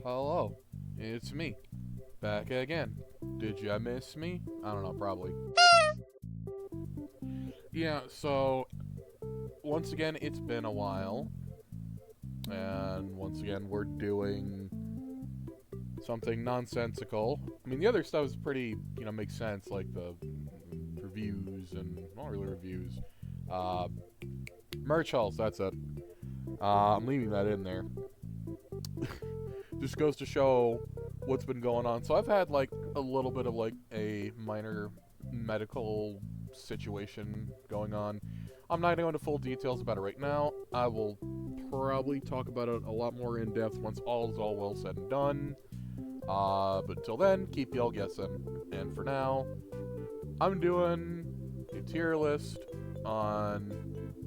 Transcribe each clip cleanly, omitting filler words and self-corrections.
Hello, it's me, back again. Did ya miss me? I don't know, probably. Yeah, so, once again, it's been a while. And once again, we're doing something nonsensical. I mean, the other stuff is pretty, makes sense, like the reviews and, not really reviews. Merch hauls, that's it. I'm leaving that in there. Just goes to show what's been going on. So I've had like a little bit of like a minor medical situation going on. I'm not going to go into full details about it right now. I will probably talk about it a lot more in depth once all is all well said and done. But until then, keep y'all guessing. And for now, I'm doing a tier list on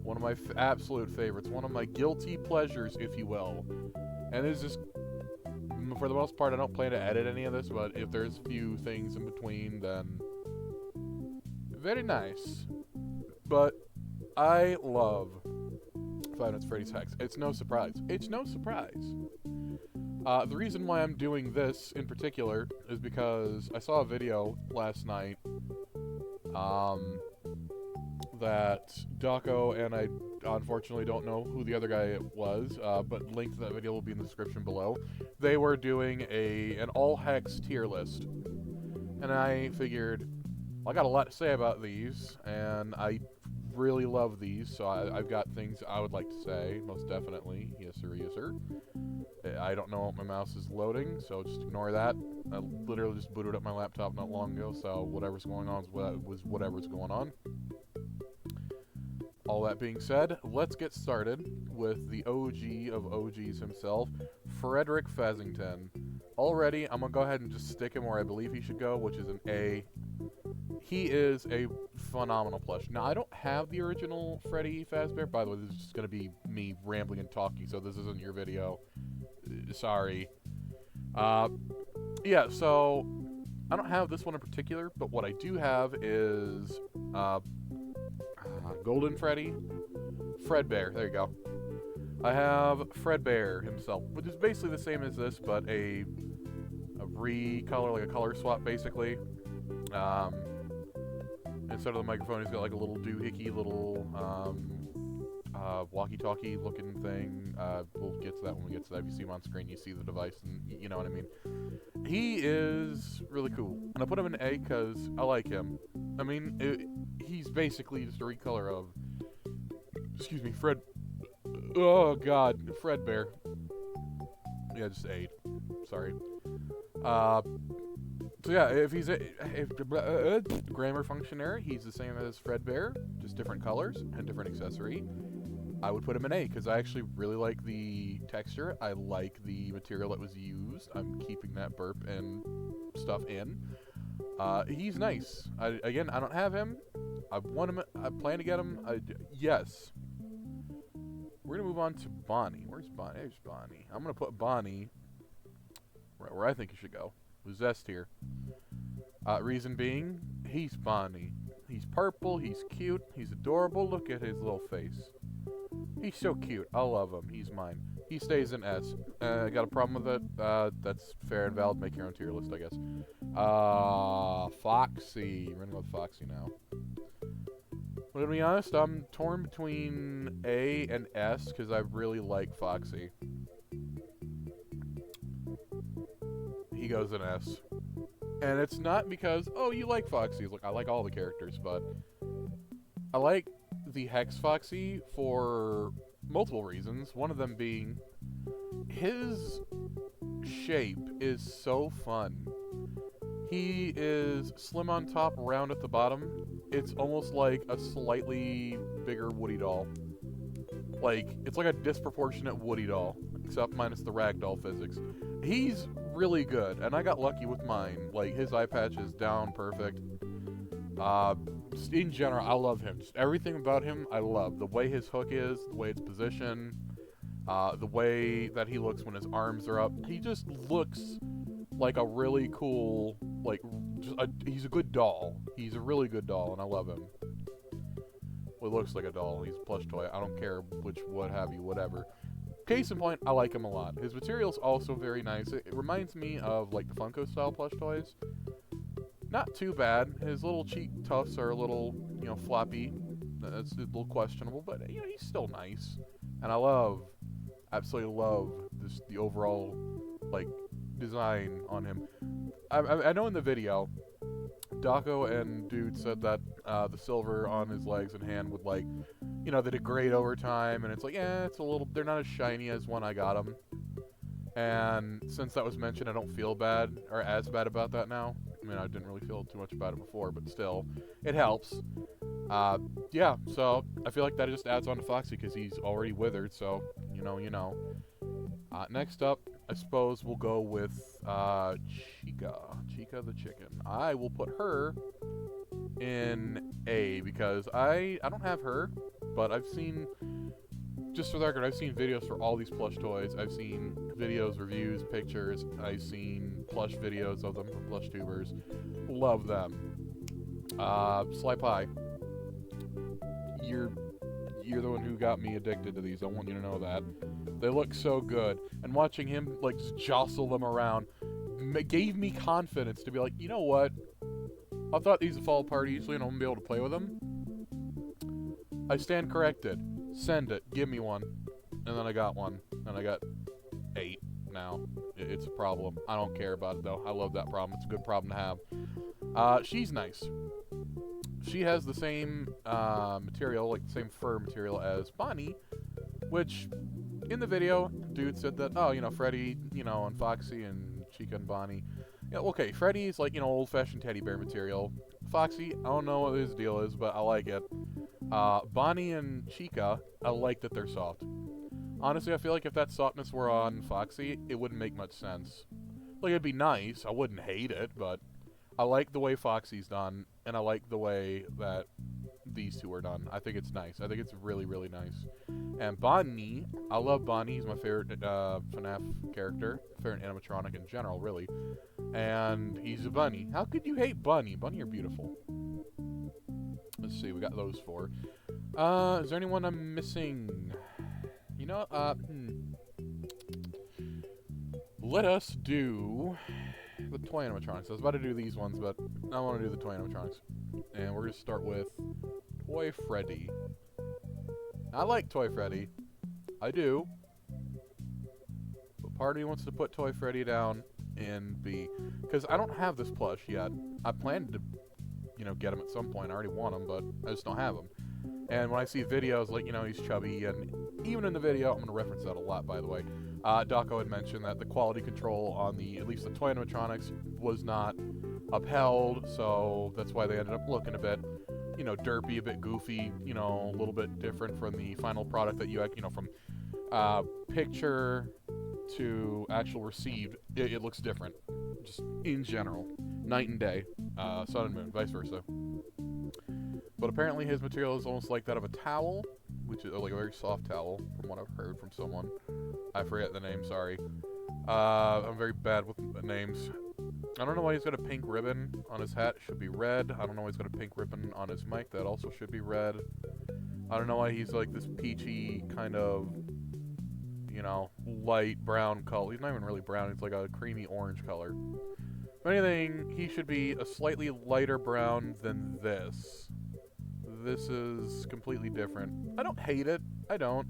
one of my absolute favorites, one of my guilty pleasures, if you will. And this is just, for the most part, I don't plan to edit any of this, but if there's a few things in between, then very nice. But I love Five Nights at Freddy's Hex. It's no surprise. It's no surprise. The reason why I'm doing this in particular is because I saw a video last night that Dawko, and I unfortunately don't know who the other guy was, but link to that video will be in the description below. They were doing an all Hex tier list, and I figured, well, I got a lot to say about these, and I really love these, so I've got things I would like to say, most definitely. Yes sir, yes sir. I don't know if my mouse is loading, so just ignore that. I literally just booted up my laptop not long ago, so whatever's going on was whatever's going on. All that being said, let's get started with the OG of OGs himself, Frederick Fezington. Already, I'm going to go ahead and just stick him where I believe he should go, which is an A. He is a phenomenal plush. Now, I don't have the original Freddy Fazbear. By the way, this is just going to be me rambling and talking, so this isn't your video. Sorry. Yeah, so I don't have this one in particular, but what I do have is Golden Freddy, Fredbear. There you go. I have Fredbear himself, which is basically the same as this, but a recolor, like a color swap, basically. Instead of the microphone, he's got like a little doohickey little walkie-talkie looking thing. We'll get to that when we get to that. If you see him on screen, you see the device, and you know what I mean. He is really cool, and I put him in A because I like him. I mean, he's basically just a recolor of, excuse me, Fred. Oh God, Fredbear. Yeah, just A. Sorry. So yeah, if he's a grammar function error, he's the same as Fredbear, just different colors and different accessory. I would put him in A because I actually really like the texture. I like the material that was used. I'm keeping that burp and stuff in. He's nice. Again, I don't have him. I want him. I plan to get him. Yes. We're gonna move on to Bonnie. Where's Bonnie? There's Bonnie. I'm gonna put Bonnie right where I think he should go. With Zest here. Reason being, he's Bonnie. He's purple. He's cute. He's adorable. Look at his little face. He's so cute. I love him. He's mine. He stays in S. Got a problem with it? That's fair and valid. Make your own tier list, I guess. Foxy. We're gonna go with Foxy now. Well, to be honest, I'm torn between A and S because I really like Foxy. He goes in S. And it's not because, oh, you like Foxy. Look, I like all the characters, but I like the Hex Foxy for multiple reasons. One of them being his shape is so fun. He is slim on top, round at the bottom. It's almost like a slightly bigger Woody doll. Like, it's like a disproportionate Woody doll, except minus the ragdoll physics. He's really good, and I got lucky with mine. Like, his eye patch is down perfect. Just in general, I love him. Just everything about him, I love. The way his hook is, the way it's positioned, the way that he looks when his arms are up. He just looks like a really cool, like, he's a good doll. He's a really good doll, and I love him. Well, he looks like a doll. He's a plush toy. I don't care which, what have you, whatever. Case in point, I like him a lot. His material's also very nice. It reminds me of like the Funko style plush toys. Not too bad. His little cheek tufts are a little, you know, floppy. That's a little questionable, but you know, he's still nice. And I absolutely love the overall like design on him. I know in the video, Dawko and Dude said that the silver on his legs and hand would, like, you know, they degrade over time, and it's like, yeah, it's a little, they're not as shiny as when I got them. And since that was mentioned, I don't feel bad, or as bad about that now. I mean, I didn't really feel too much about it before, but still, it helps. Yeah, so I feel like that just adds on to Foxy, because he's already withered, so, you know. Next up, I suppose we'll go with Chica the chicken. I will put her in A, because I don't have her, but I've seen, just for the record, I've seen videos for all these plush toys. I've seen videos, reviews, pictures. I've seen plush videos of them from plush tubers. Love them. Sly Pie, you're the one who got me addicted to these. I want you to know that. They look so good. And watching him, like, just jostle them around gave me confidence to be like, you know what? I thought these would fall apart easily and I wouldn't be able to play with them. I stand corrected. Send it. Give me one. And then I got one. And I got 8 now. It's a problem. I don't care about it, though. I love that problem. It's a good problem to have. She's nice. She has the same material, like the same fur material as Bonnie, which in the video, Dude said that, oh, you know, Freddy, you know, and Foxy and Chica and Bonnie. Yeah, okay, Freddy's like, you know, old-fashioned teddy bear material. Foxy, I don't know what his deal is, but I like it. Bonnie and Chica, I like that they're soft. Honestly, I feel like if that softness were on Foxy, it wouldn't make much sense. Like, it'd be nice. I wouldn't hate it, but I like the way Foxy's done, and I like the way that these two are done. I think it's nice. I think it's really, really nice. And Bonnie, I love Bonnie. He's my favorite FNAF character. Favorite animatronic in general, really. And he's a bunny. How could you hate Bunny? Bunny are beautiful. Let's see, we got those 4. Is there anyone I'm missing? You know, let us do the toy animatronics. I was about to do these ones, but I want to do the toy animatronics. And we're going to start with Toy Freddy. I like Toy Freddy. I do. But part of me wants to put Toy Freddy down in B. Because I don't have this plush yet. I planned to, you know, get him at some point. I already want him, but I just don't have him. And when I see videos, like, you know, he's chubby, and even in the video, I'm going to reference that a lot, by the way, Dawko had mentioned that the quality control on at least the toy animatronics was not upheld, so that's why they ended up looking a bit, you know, derpy, a bit goofy, you know, a little bit different from the final product that you know, from picture to actual received, it looks different, just in general, night and day, sun and moon, vice versa. But apparently his material is almost like that of a towel, which is like a very soft towel, from what I've heard from someone. I forget the name, sorry. I'm very bad with names. I don't know why he's got a pink ribbon on his hat. It should be red. I don't know why he's got a pink ribbon on his mic. That also should be red. I don't know why he's like this peachy kind of, you know, light brown color. He's not even really brown. He's like a creamy orange color. If anything, he should be a slightly lighter brown than this. This is completely different. I don't hate it. I don't.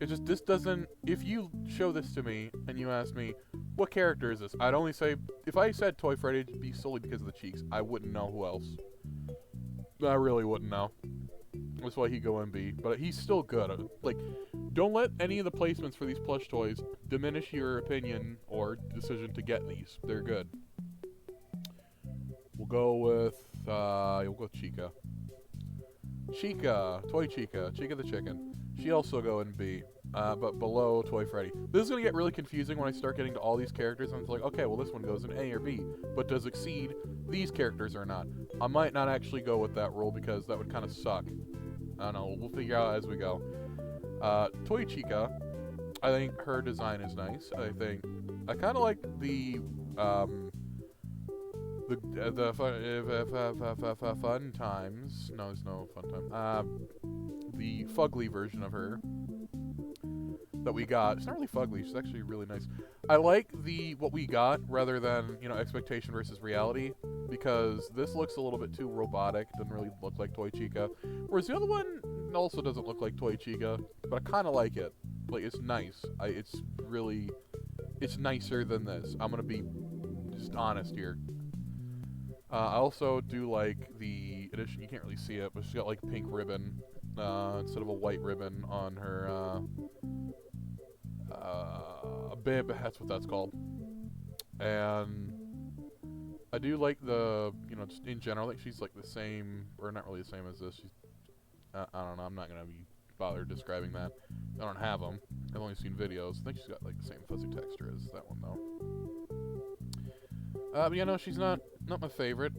It's just, this doesn't... If you show this to me and you ask me, what character is this? I'd only say... If I said Toy Freddy, it'd be solely because of the cheeks. I wouldn't know who else. I really wouldn't know. That's why he'd go in B. But he's still good. Like, don't let any of the placements for these plush toys diminish your opinion or decision to get these. They're good. We'll go with... we'll go with Chica. Chica, Toy Chica, Chica the chicken. She also go in B, but below Toy Freddy. This is going to get really confusing when I start getting to all these characters, and it's like, okay, well this one goes in A or B, but does exceed these characters or not? I might not actually go with that rule because that would kind of suck. I don't know, we'll figure out as we go. Toy Chica, I think her design is nice. I kind of like the fun times. No, there's no fun time. The fugly version of her. that we got. It's not really fugly. She's actually really nice. I like what we got rather than, you know, expectation versus reality, because this looks a little bit too robotic. Doesn't really look like Toy Chica. Whereas the other one also doesn't look like Toy Chica, but I kind of like it. Like, it's nice. It's nicer than this. I'm gonna be just honest here. I also do like the addition. You can't really see it, but she's got like pink ribbon instead of a white ribbon on her bib. That's what that's called. And I do like the, you know, just in general, like she's like the same, or not really the same as this. She's, I don't know. I'm not gonna be bothered describing that. I don't have them. I've only seen videos. I think she's got like the same fuzzy texture as that one though. But yeah, no, she's not my favorite.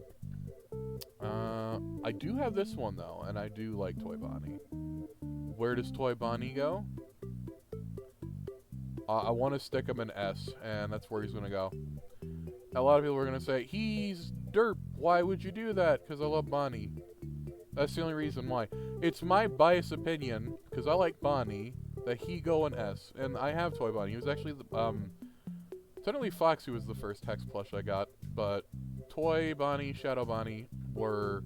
I do have this one though, and I do like Toy Bonnie. Where does Toy Bonnie go? I want to stick him in S, and that's where he's gonna go. A lot of people are gonna say he's derp. Why would you do that? Because I love Bonnie. That's the only reason why. It's my biased opinion, because I like Bonnie, that he go in S. And I have Toy Bonnie. He was actually the, technically Foxy was the first Hex plush I got, but Toy Bonnie, Shadow Bonnie were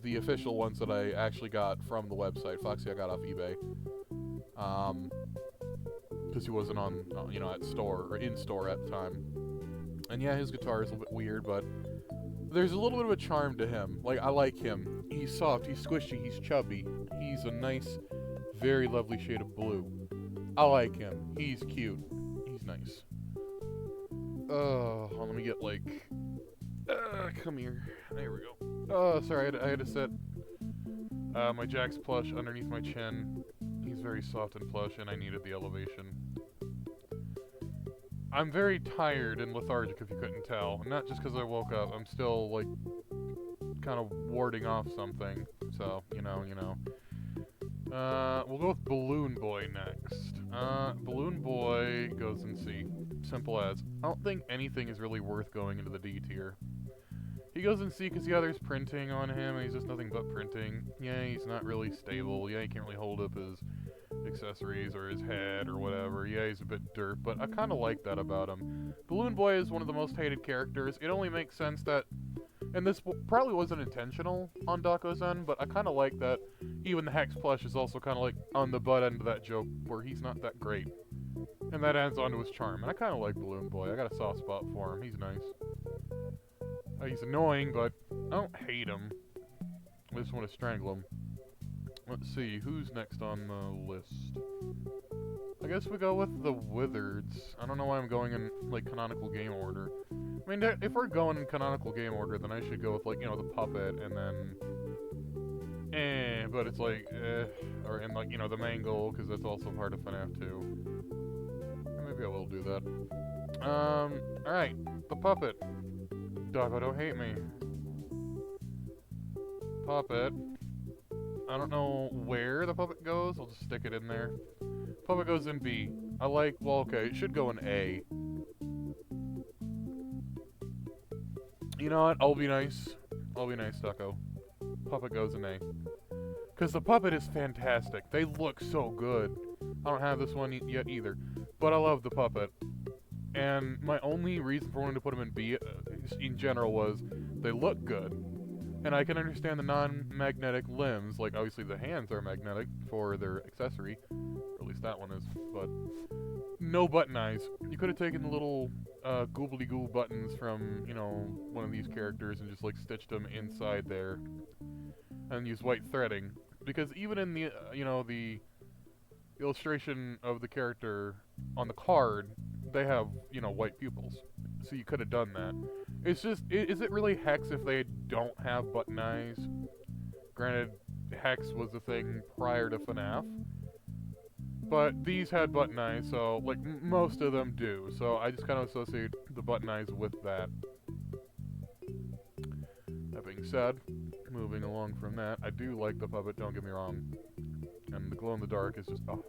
the official ones that I actually got from the website. Foxy I got off eBay. Because he wasn't on, you know, at store, or in store at the time. And yeah, his guitar is a little bit weird, but there's a little bit of a charm to him. Like, I like him. He's soft, he's squishy, he's chubby. He's a nice, very lovely shade of blue. I like him. He's cute. He's nice. Let me get, like... come here. There we go. Oh, sorry, I had to set my Jack's plush underneath my chin. He's very soft and plush, and I needed the elevation. I'm very tired and lethargic, if you couldn't tell. Not just because I woke up. I'm still, like, kind of warding off something. So, you know. We'll go with Balloon Boy next. Balloon Boy goes in C. Simple as. I don't think anything is really worth going into the D tier. He goes in C because, yeah, there's printing on him, and he's just nothing but printing. Yeah, he's not really stable. Yeah, he can't really hold up his accessories or his head or whatever. Yeah, he's a bit derp, but I kind of like that about him. Balloon Boy is one of the most hated characters. It only makes sense that, and this probably wasn't intentional on Dawko's end, but I kind of like that even the Hex plush is also kind of like on the butt end of that joke where he's not that great. And that adds on to his charm. And I kind of like Balloon Boy. I got a soft spot for him. He's nice. He's annoying, but I don't hate him. I just want to strangle him. Let's see, who's next on the list? I guess we go with the Wizards. I don't know why I'm going in, like, canonical game order. I mean, if we're going in canonical game order, then I should go with, like, you know, the Puppet, and then... but it's like, or in, like, you know, the Mangle, because that's also part of FNAF 2. Maybe I will do that. Alright, the Puppet. Dawko, don't hate me. Puppet. I don't know where the Puppet goes. I'll just stick it in there. Puppet goes in B. I like... Well, okay, it should go in A. You know what? I'll be nice. I'll be nice, Dawko. Puppet goes in A. Because the Puppet is fantastic. They look so good. I don't have this one yet either. But I love the Puppet. And my only reason for wanting to put them in B in general was they look good. And I can understand the non-magnetic limbs, like obviously the hands are magnetic for their accessory, or at least that one is, but no button eyes. You could have taken the little goobly-goo buttons from, you know, one of these characters and just like stitched them inside there and use white threading. Because even in the, you know, the illustration of the character on the card, they have, you know, white pupils. So you could have done that. It's just, is it really Hex if they don't have button eyes? Granted, Hex was the thing prior to FNAF. But these had button eyes, so, like, most of them do. So I just kind of associate the button eyes with that. That being said, moving along from that, I do like the Puppet, don't get me wrong. And the glow-in-the-dark is just, oh.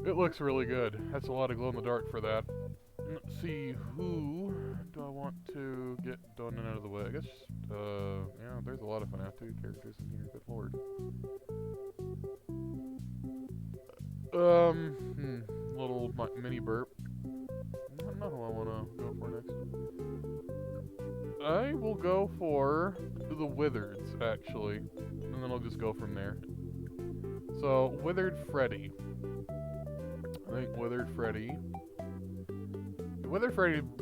It looks really good. That's a lot of glow-in-the-dark for that. Let's see, who do I want to get done and out of the way? I guess, yeah, there's a lot of FNAF 2 characters in here, good lord. Little mini burp. I don't know who I want to go for next. I will go for the Wizards, actually. And then I'll just go from there. So, Withered Freddy. I think Withered Freddy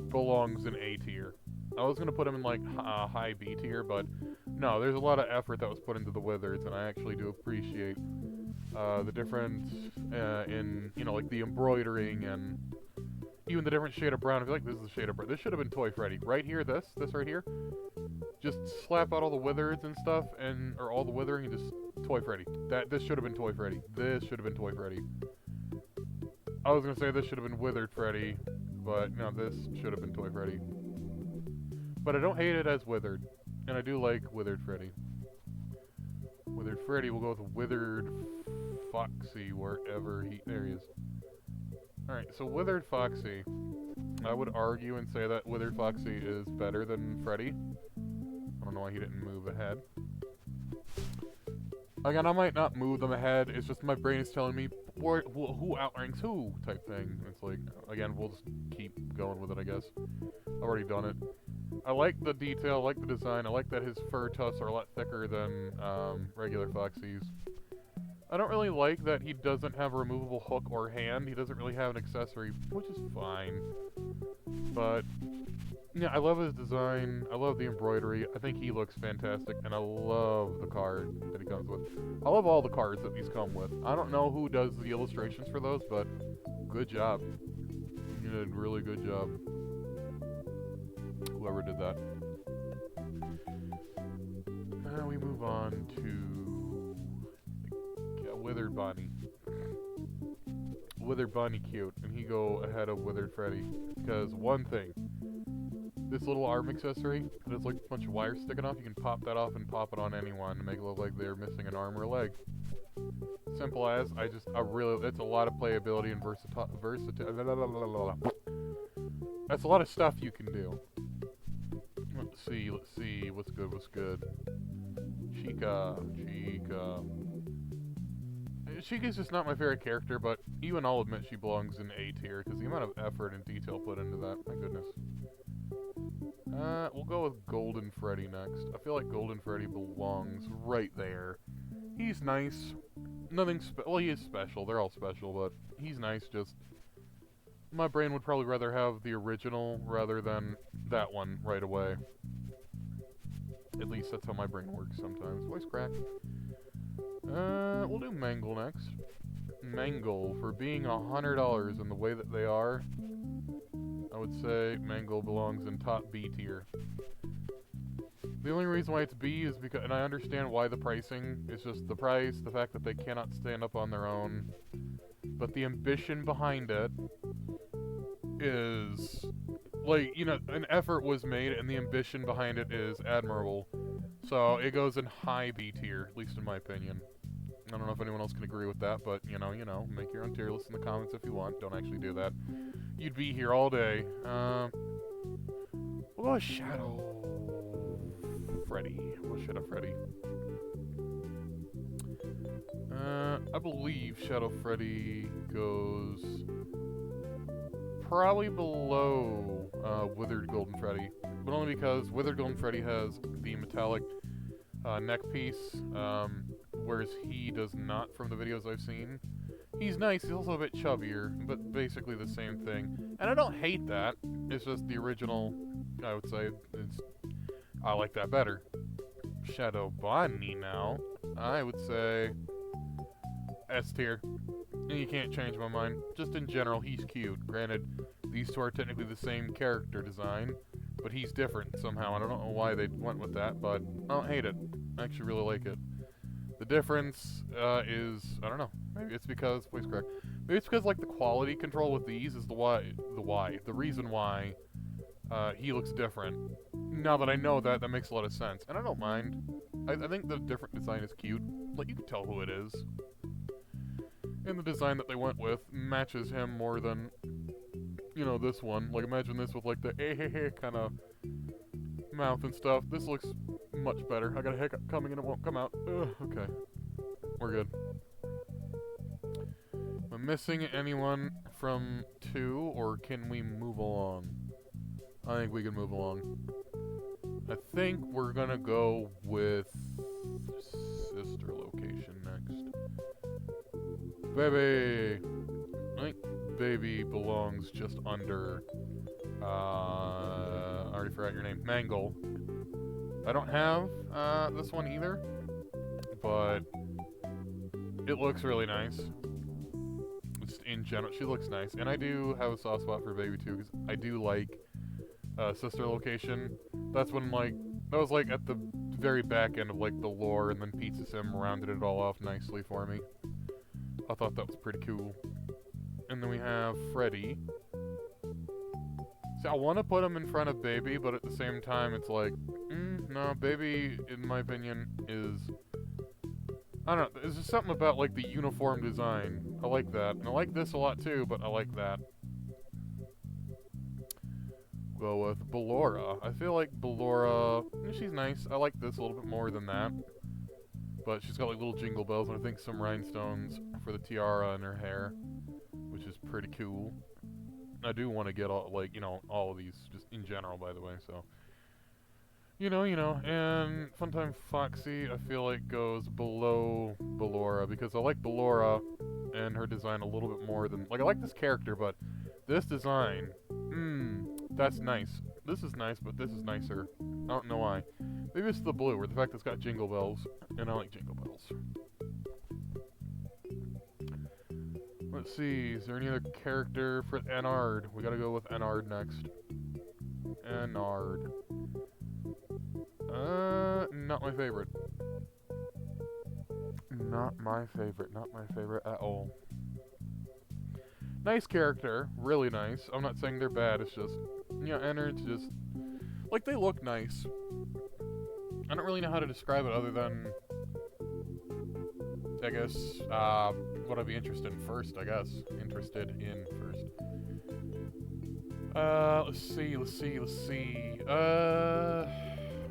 belongs in A tier. I was going to put him in, like, high B tier, but no, there's a lot of effort that was put into the Wizards, and I actually do appreciate the difference in, you know, like, the embroidering and even the different shade of brown. I feel like this is the shade of brown. This should have been Toy Freddy. Right here, this right here. Just slap out all the Wizards and stuff, or all the withering, and just Toy Freddy. This should have been Toy Freddy. This should have been Toy Freddy. I was going to say this should have been Withered Freddy, but no, this should have been Toy Freddy. But I don't hate it as Withered, and I do like Withered Freddy. Withered Freddy, we'll go with Withered Foxy, wherever there he is. Alright, so Withered Foxy. I would argue and say that Withered Foxy is better than Freddy. I don't know why he didn't move ahead. Again, I might not move them ahead, it's just my brain is telling me who outranks who type thing. It's like, again, we'll just keep going with it, I guess. I've already done it. I like the detail, I like the design, I like that his fur tufts are a lot thicker than regular Foxy's. I don't really like that he doesn't have a removable hook or hand. He doesn't really have an accessory, which is fine. But, yeah, I love his design. I love the embroidery. I think he looks fantastic, and I love the card that he comes with. I love all the cards that these come with. I don't know who does the illustrations for those, but good job. You did a really good job. Whoever did that. Now we move on to Withered Bonnie. Withered Bonnie cute, and he go ahead of Withered Freddy. Because one thing, this little arm accessory that has like a bunch of wires sticking off, you can pop that off and pop it on anyone to make it look like they're missing an arm or a leg. Simple as, that's a lot of playability and versatility. That's a lot of stuff you can do. Let's see, what's good. Chica. Chica's just not my favorite character, but even I'll admit she belongs in A tier, because the amount of effort and detail put into that, my goodness. We'll go with Golden Freddy next. I feel like Golden Freddy belongs right there. He's nice. Well, he is special. They're all special, but he's nice, just... My brain would probably rather have the original rather than that one right away. At least that's how my brain works sometimes. Voice crack. We'll do Mangle next. Mangle, for being $100 in the way that they are, I would say Mangle belongs in top B tier. The only reason why it's B is because, and I understand why the pricing, is just the price, the fact that they cannot stand up on their own, but the ambition behind it is, like, you know, an effort was made and the ambition behind it is admirable. So it goes in high B tier, at least in my opinion. I don't know if anyone else can agree with that, but, you know, make your own tier list in the comments if you want. Don't actually do that. You'd be here all day. We'll go with Shadow Freddy. We'll Shadow Freddy. I believe Shadow Freddy goes probably below Withered Golden Freddy, but only because Withered Golden Freddy has the metallic neck piece, whereas he does not from the videos I've seen. He's nice, he's also a bit chubbier, but basically the same thing. And I don't hate that, it's just the original, I would say, I like that better. Shadow Bonnie now, I would say S tier. And you can't change my mind. Just in general, he's cute. Granted, these two are technically the same character design, but he's different somehow. I don't know why they went with that, but I don't hate it. I actually really like it. The difference is, I don't know. Maybe it's because, voice crack. Maybe it's because, like, the quality control with these is the reason why he looks different. Now that I know that, that makes a lot of sense. And I don't mind. I think the different design is cute. Like, you can tell who it is. And the design that they went with matches him more than, you know, this one. Like, imagine this with, like, the kind of mouth and stuff. This looks much better. I got a hiccup coming and it won't come out. Ugh, okay. We're good. My I'm missing anyone from 2, or can we move along? I think we can move along. I think we're gonna go with sister location next. Baby! I think baby belongs just under, I already forgot your name, Mangle. I don't have, this one either, but it looks really nice. Just in general, she looks nice. And I do have a soft spot for baby too, because I do like, sister location. That's when, like, that was, like, at the very back end of, like, the lore, and then Pizza Sim rounded it all off nicely for me. I thought that was pretty cool. And then we have Freddy. See, I want to put him in front of Baby, but at the same time, it's like, no, Baby, in my opinion, is... I don't know, there's just something about, like, the uniform design. I like that. And I like this a lot, too, but I like that. Go with Ballora. I feel like Ballora, she's nice. I like this a little bit more than that. But she's got like little jingle bells and I think some rhinestones for the tiara in her hair, which is pretty cool. I do want to get all, like, you know, all of these just in general, by the way, so. You know, and Funtime Foxy I feel like goes below Ballora because I like Ballora and her design a little bit more than, like, I like this character, but this design, that's nice. This is nice, but this is nicer. I don't know why. Maybe it's the blue, or the fact that it's got jingle bells, and I like jingle bells. Let's see, is there any other character for Ennard? We gotta go with Ennard next. Ennard. Not my favorite. Not my favorite at all. Nice character, really nice. I'm not saying they're bad, it's just, you know, Ennard's just, like, they look nice. I don't really know how to describe it other than, I guess, what I'd be interested in first, I guess. Let's see.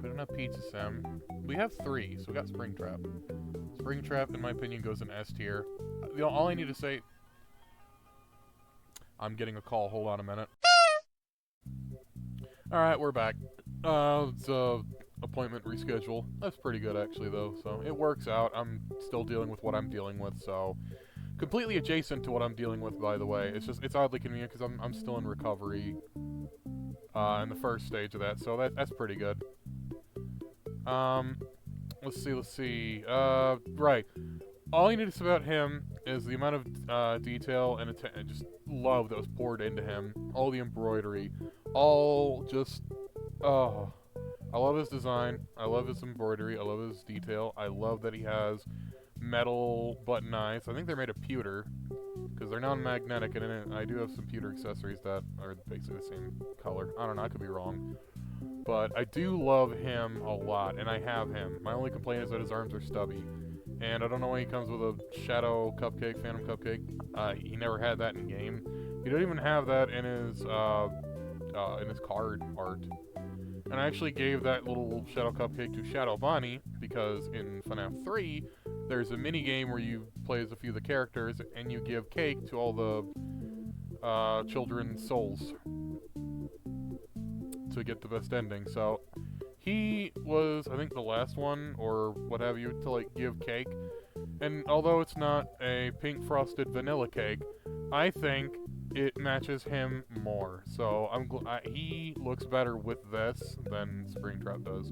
We don't have Pizza Sim. We have 3, so we got Springtrap. Springtrap, in my opinion, goes in S tier. You know, all I need to say... I'm getting a call, hold on a minute. Alright, we're back. It's appointment reschedule. That's pretty good, actually, though, so it works out. I'm still dealing with what I'm dealing with, so... Completely adjacent to what I'm dealing with, by the way. It's just, it's oddly convenient, because I'm still in recovery. In the first stage of that, so that's pretty good. Let's see. Right. All you notice about him is the amount of detail and just love that was poured into him. All the embroidery. All just... Oh. I love his design. I love his embroidery. I love his detail. I love that he has metal button eyes. I think they're made of pewter, because they're non-magnetic, and I do have some pewter accessories that are basically the same color. I don't know, I could be wrong. But I do love him a lot, and I have him. My only complaint is that his arms are stubby. And I don't know why he comes with a Shadow Cupcake, Phantom Cupcake. He never had that in game. He don't even have that in his card art. And I actually gave that little Shadow Cupcake to Shadow Bonnie, because in FNAF 3, there's a mini-game where you play as a few of the characters, and you give cake to all the children's souls to get the best ending. So, he was, I think, the last one, or what have you, to, like, give cake. And although it's not a pink frosted vanilla cake, I think it matches him more. So he looks better with this than Springtrap does.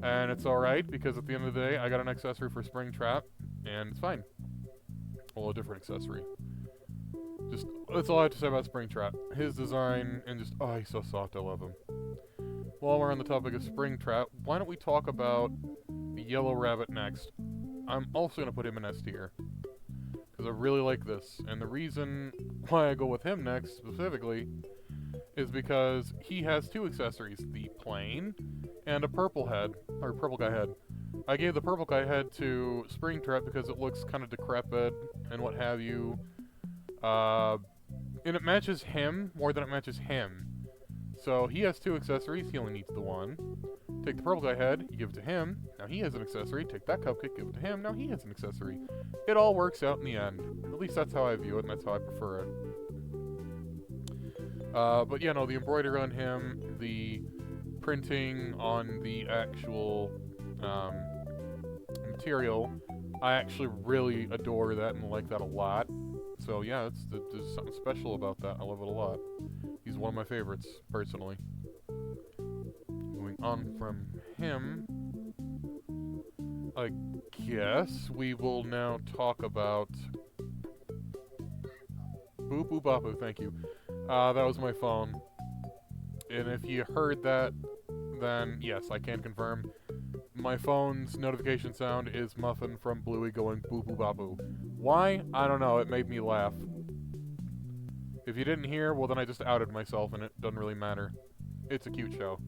And it's alright, because at the end of the day, I got an accessory for Springtrap, and it's fine. Well, a different accessory. Just, that's all I have to say about Springtrap. His design, and just, oh, he's so soft, I love him. While we're on the topic of Springtrap, why don't we talk about the Yellow Rabbit next? I'm also going to put him in S tier, because I really like this. And the reason why I go with him next, specifically, is because he has 2 accessories, the plain and a purple head, or purple guy head. I gave the purple guy head to Springtrap because it looks kind of decrepit and what have you. And it matches him more than it matches him. So he has 2 accessories, he only needs the 1. Take the purple guy head, you give it to him, now he has an accessory. Take that cupcake, give it to him, now he has an accessory. It all works out in the end. At least that's how I view it, and that's how I prefer it. But yeah, no, the embroidery on him, the printing on the actual material, I actually really adore that and like that a lot. So yeah, there's something special about that. I love it a lot. He's one of my favorites, personally. Moving on from him, I guess we will now talk about... Boop boop bapu, thank you. That was my phone. And if you heard that, then yes, I can confirm. My phone's notification sound is Muffin from Bluey going boop boop bapu. Why? I don't know, it made me laugh. If you didn't hear, well then I just outed myself and it doesn't really matter. It's a cute show.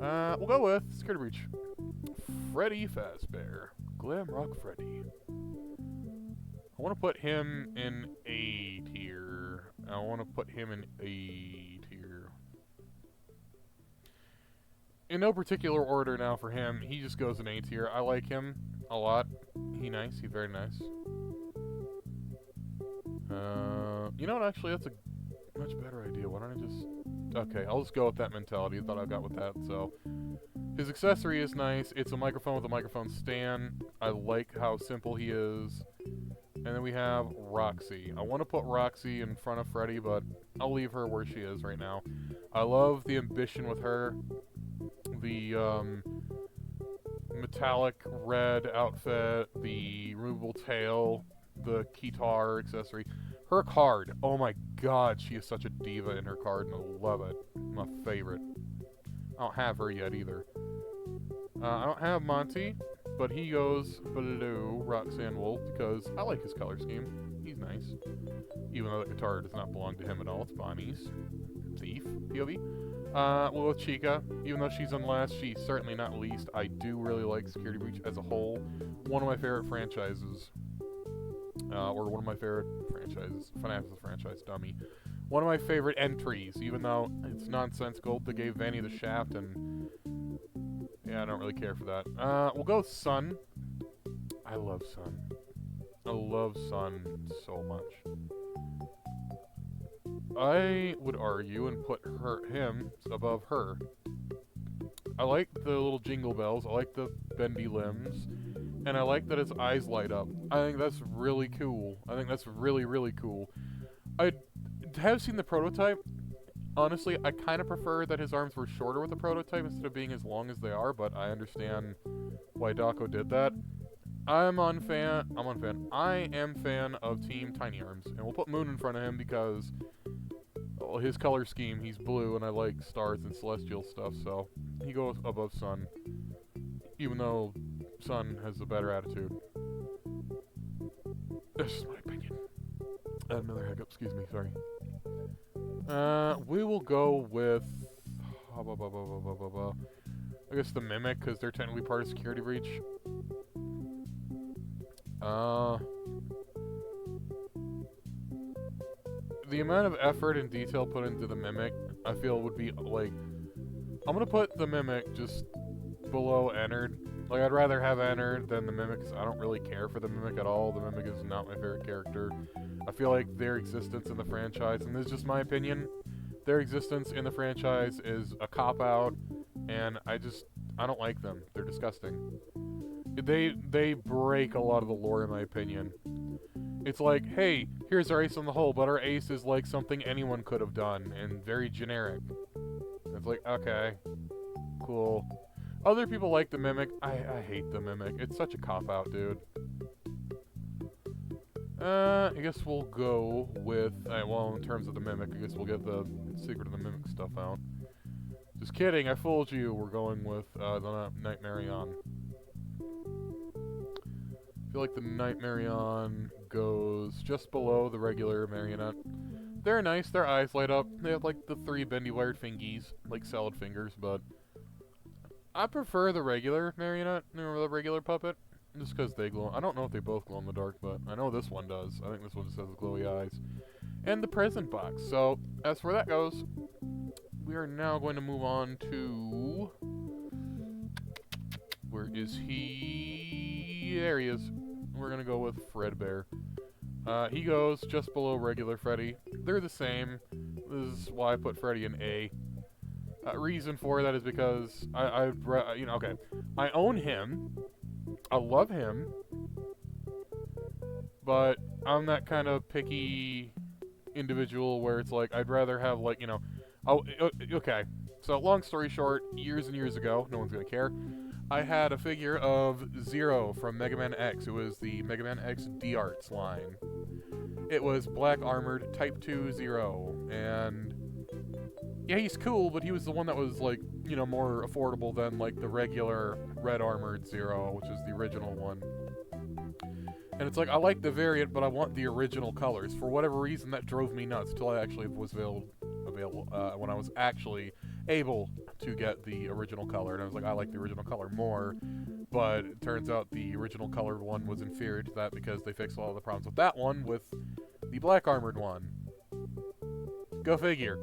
We'll go with Security Breach. Freddy Fazbear. Glam Rock Freddy. I want to put him in A tier. I want to put him in A tier. In no particular order now for him, he just goes in A tier. I like him a lot. He's very nice. You know what, actually, that's a much better idea. Why don't I just... Okay, I'll just go with that mentality. I thought I got with that, so... His accessory is nice. It's a microphone with a microphone stand. I like how simple he is. And then we have Roxy. I want to put Roxy in front of Freddy, but I'll leave her where she is right now. I love the ambition with her. The, metallic red outfit, the removable tail, the guitar accessory. Her card, oh my god, she is such a diva in her card, and I love it. My favorite. I don't have her yet either. I don't have Monty, but he goes blue Roxanne Wolf because I like his color scheme. He's nice. Even though the guitar does not belong to him at all, it's Bonnie's. Thief, POV. We'll go with Chica. Even though she's on last, she's certainly not least. I do really like Security Breach as a whole. One of my favorite franchises. Or one of my favorite franchises. FNAF is a franchise, dummy. One of my favorite entries, even though it's nonsensical. They gave Vanny the shaft, and yeah, I don't really care for that. We'll go with Sun. I love Sun. I love Sun so much. I would argue and put him above her. I like the little jingle bells. I like the bendy limbs. And I like that his eyes light up. I think that's really cool. I think that's really, really cool. I have seen the prototype. Honestly, I kind of prefer that his arms were shorter with the prototype instead of being as long as they are, but I understand why Dawko did that. I am fan of Team Tiny Arms, and we'll put Moon in front of him because well, his color scheme, he's blue, and I like stars and celestial stuff, so he goes above Sun, even though Sun has a better attitude. That's just my opinion. Another hiccup, excuse me, sorry. We will go with... I guess the Mimic, because they're technically part of Security Breach. The amount of effort and detail put into the Mimic, I feel would be, like... I'm gonna put the Mimic just below Ennard. Like, I'd rather have Ennard than the Mimic, because I don't really care for the Mimic at all. The Mimic is not my favorite character. I feel like their existence in the franchise, and this is just my opinion, their existence in the franchise is a cop-out, and I don't like them. They're disgusting. They break a lot of the lore, in my opinion. It's like, hey, here's our ace on the hole, but our ace is like something anyone could have done, and very generic. It's like, okay, cool. Other people like the Mimic. I hate the Mimic. It's such a cop-out, dude. I guess we'll go with... well, in terms of the Mimic, I guess we'll get the Secret of the Mimic stuff out. Just kidding, I fooled you. We're going with the Nightmarion. I feel like the Nightmarion goes just below the regular Marionette. They're nice, their eyes light up. They have like the 3 bendy wired fingies, like salad fingers, but... I prefer the regular Marionette, or the regular puppet, just because they glow. I don't know if they both glow in the dark, but I know this one does. I think this one just has glowy eyes. And the present box. So, as for that goes, we are now going to move on to... Where is he? There he is. We're going to go with Fredbear. He goes just below regular Freddy. They're the same. This is why I put Freddy in A. Reason for that is because okay. I own him. I love him. But I'm that kind of picky individual where it's like, I'd rather have, like, you know... Oh, okay. So, long story short, years and years ago, no one's gonna care, I had a figure of Zero from Mega Man X. It was the Mega Man X D-Arts line. It was black armored, Type 2 Zero, and... yeah, he's cool, but he was the one that was, like, you know, more affordable than, like, the regular red armored Zero, which is the original one. And it's like, I like the variant, but I want the original colors. For whatever reason, that drove me nuts until I actually was available when I was actually able to get the original color. And I was like, I like the original color more. But it turns out the original colored one was inferior to that because they fixed all the problems with that one with the black armored one. Go figure.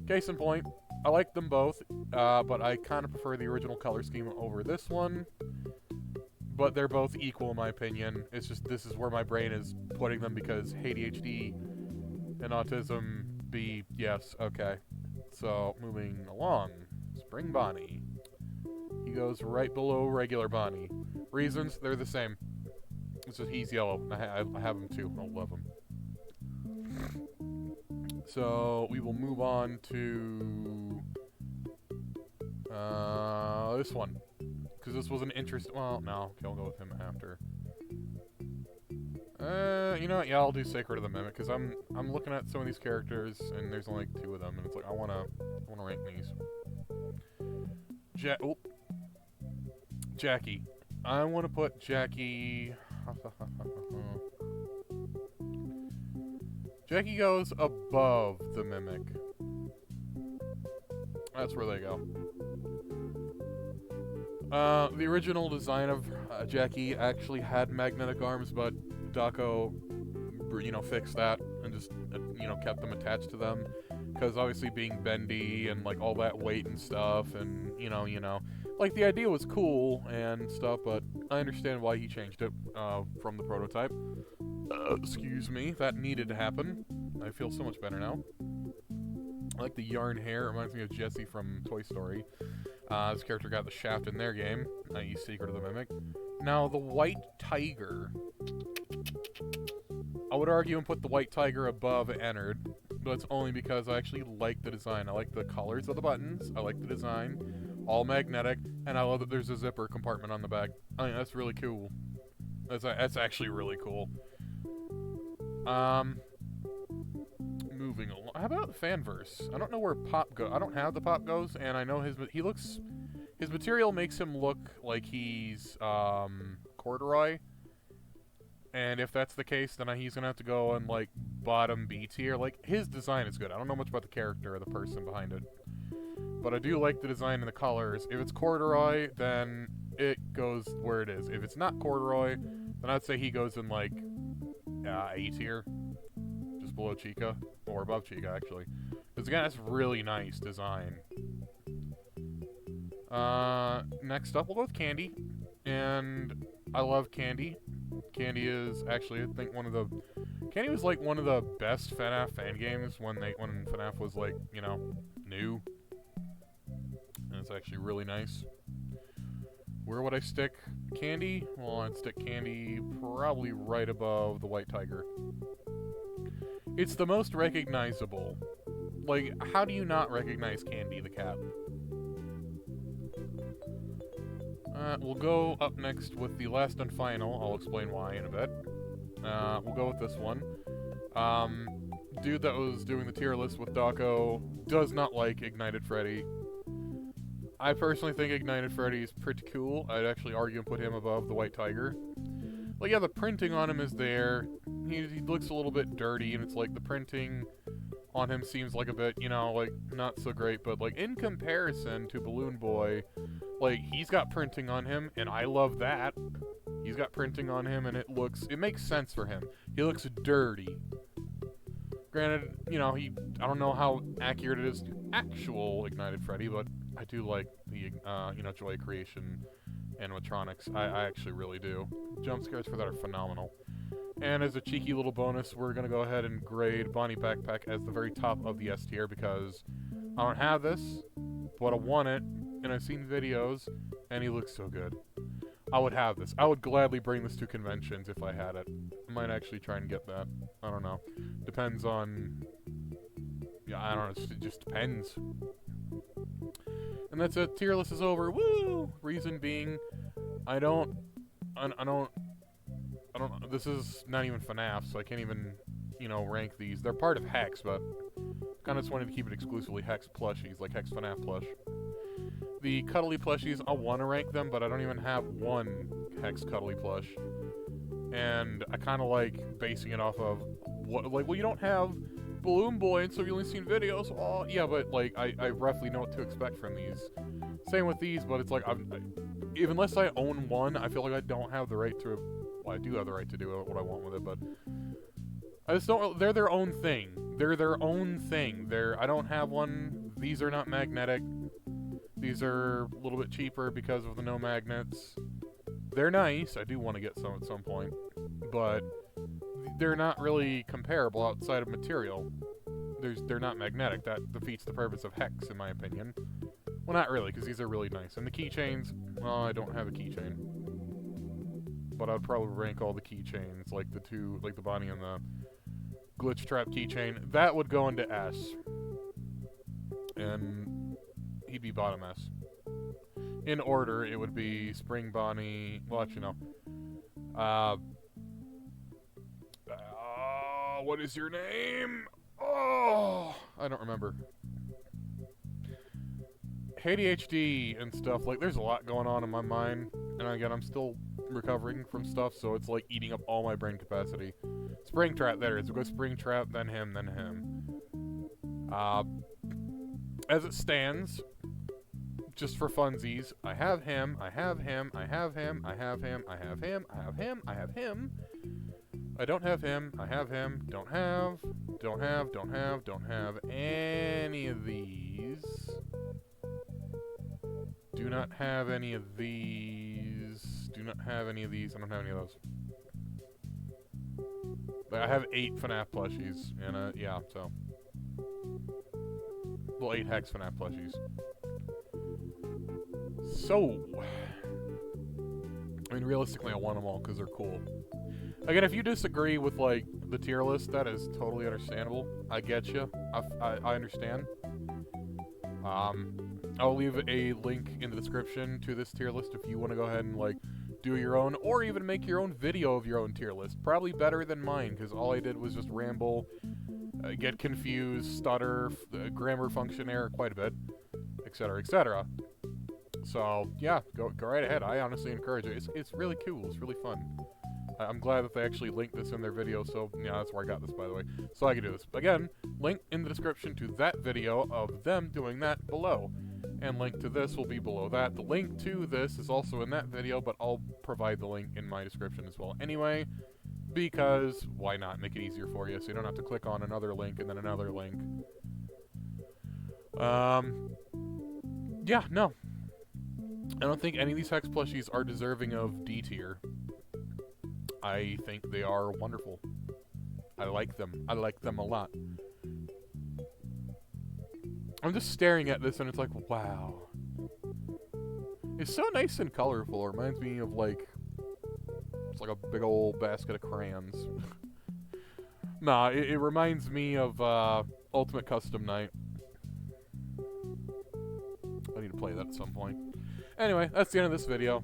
Case in point, I like them both, but I kind of prefer the original color scheme over this one. But they're both equal in my opinion. It's just this is where my brain is putting them because ADHD and autism be yes, okay. So moving along. Spring Bonnie. He goes right below regular Bonnie. Reasons, they're the same. It's just he's yellow. I have him too. I love him. So we will move on to this one. Because this was an interesting... well, no. Okay, I'll go with him after. You know what? Yeah, I'll do Sacred of the Mimic, because I'm looking at some of these characters, and there's only like 2 of them, and it's like, I wanna rank these. Jackie. I want to put Jackie... Jackie goes above the Mimic. That's where they go. The original design of Jackie actually had magnetic arms, but Dawko, you know, fixed that and just, you know, kept them attached to them. Because obviously being bendy and, like, all that weight and stuff and, you know, like, the idea was cool and stuff, but I understand why he changed it, from the prototype. Excuse me, that needed to happen. I feel so much better now. I like the yarn hair, it reminds me of Jessie from Toy Story. This character got the shaft in their game, i.e. Secret of the Mimic. Now, the White Tiger. I would argue and put the White Tiger above Ennard, but it's only because I actually like the design. I like the colors of the buttons, I like the design, all magnetic, and I love that there's a zipper compartment on the back. I mean, that's really cool. That's actually really cool. Moving along. How about Fanverse? I don't know where Pop goes. I don't have the Pop goes, and I know his material makes him look like he's corduroy. And if that's the case, then he's gonna have to go in like bottom B tier. Like, his design is good. I don't know much about the character or the person behind it, but I do like the design and the colors. If it's corduroy, then it goes where it is. If it's not corduroy, then I'd say he goes in like A tier, just below Chica, or above Chica actually. Because again, that's really nice design. Next up, we'll go with Candy, and I love Candy. Candy is actually, I think, Candy was like one of the best FNAF fan games when FNAF was like, you know, new. And it's actually really nice. Where would I stick Candy? Well, I'd stick Candy probably right above the White Tiger. It's the most recognizable. Like, how do you not recognize Candy the cat? We'll go up next with the last and final. I'll explain why in a bit. We'll go with this one. Dude that was doing the tier list with Dawko does not like Ignited Freddy. I personally think Ignited Freddy is pretty cool. I'd actually argue and put him above the White Tiger. Like, yeah, the printing on him is there. He looks a little bit dirty, and it's like the printing on him seems like a bit, you know, like, not so great. But, like, in comparison to Balloon Boy, like, he's got printing on him, and I love that. He's got printing on him, and it makes sense for him. He looks dirty. Granted, you know, I don't know how accurate it is to actual Ignited Freddy, but I do like the, you know, joy creation animatronics. I actually really do. Jump scares for that are phenomenal. And as a cheeky little bonus, we're going to go ahead and grade Bonnie Backpack as the very top of the S tier because I don't have this, but I want it, and I've seen videos, and he looks so good. I would have this. I would gladly bring this to conventions if I had it. I might actually try and get that. I don't know. Depends on... Yeah, I don't know. It just depends. And that's it. Tier list is over. Woo! Reason being, I don't... This is not even FNAF, so I can't even, you know, rank these. They're part of Hex, but kind of just wanted to keep it exclusively Hex plushies, like Hex FNAF plush. The cuddly plushies, I want to rank them, but I don't even have one Hex cuddly plush. And I kind of like basing it off of, what, like, well, you don't have Balloon Boy, and so you've only seen videos. Oh, yeah, but, like, I roughly know what to expect from these. Same with these, but it's like, unless I own one, I feel like I don't have the right to... Well, I do have the right to do what I want with it, but I just don't. They're their own thing. They're their own thing. I don't have one. These are not magnetic. These are a little bit cheaper because of the no magnets. They're nice. I do want to get some at some point, but they're not really comparable outside of material. They're not magnetic. That defeats the purpose of Hex, in my opinion. Well, not really, because these are really nice. And the keychains, well, I don't have a keychain. But I'd probably rank all the keychains, like the Bonnie and the Glitch Trap keychain. That would go into S. And he'd be bottom S. In order, it would be Spring Bonnie, well, actually, no. What is your name? Oh, I don't remember. ADHD and stuff, like, there's a lot going on in my mind. And again, I'm still recovering from stuff, so it's like eating up all my brain capacity. Springtrap, there it is. We'll go Springtrap, then him, then him. As it stands, just for funsies, I have him, I have him, I have him, I have him, I have him, I have him, I have him. I don't have him, I have him, don't have any of these. Do not have any of these. Do not have any of these. I don't have any of those. But I have 8 FNAF plushies, and yeah, so. Well, 8 Hex FNAF plushies. So, I mean, realistically, I want them all because they're cool. Again, if you disagree with, like, the tier list, that is totally understandable. I get you. I understand. I'll leave a link in the description to this tier list if you want to go ahead and, like, do your own, or even make your own video of your own tier list. Probably better than mine, because all I did was just ramble, get confused, stutter, grammar function error quite a bit, etc., etc. So, yeah, go right ahead. I honestly encourage it. It's really cool. It's really fun. I'm glad that they actually linked this in their video, so, yeah, that's where I got this, by the way. So I can do this. Again, link in the description to that video of them doing that below. And link to this will be below that. The link to this is also in that video, but I'll provide the link in my description as well anyway, because why not? Make it easier for you, so you don't have to click on another link and then another link. Yeah, no. I don't think any of these Hex plushies are deserving of D tier. I think they are wonderful. I like them. I like them a lot. I'm just staring at this and it's like, wow. It's so nice and colorful. It reminds me of, like, it's like a big old basket of crayons. Nah, it reminds me of Ultimate Custom Night. I need to play that at some point. Anyway, that's the end of this video.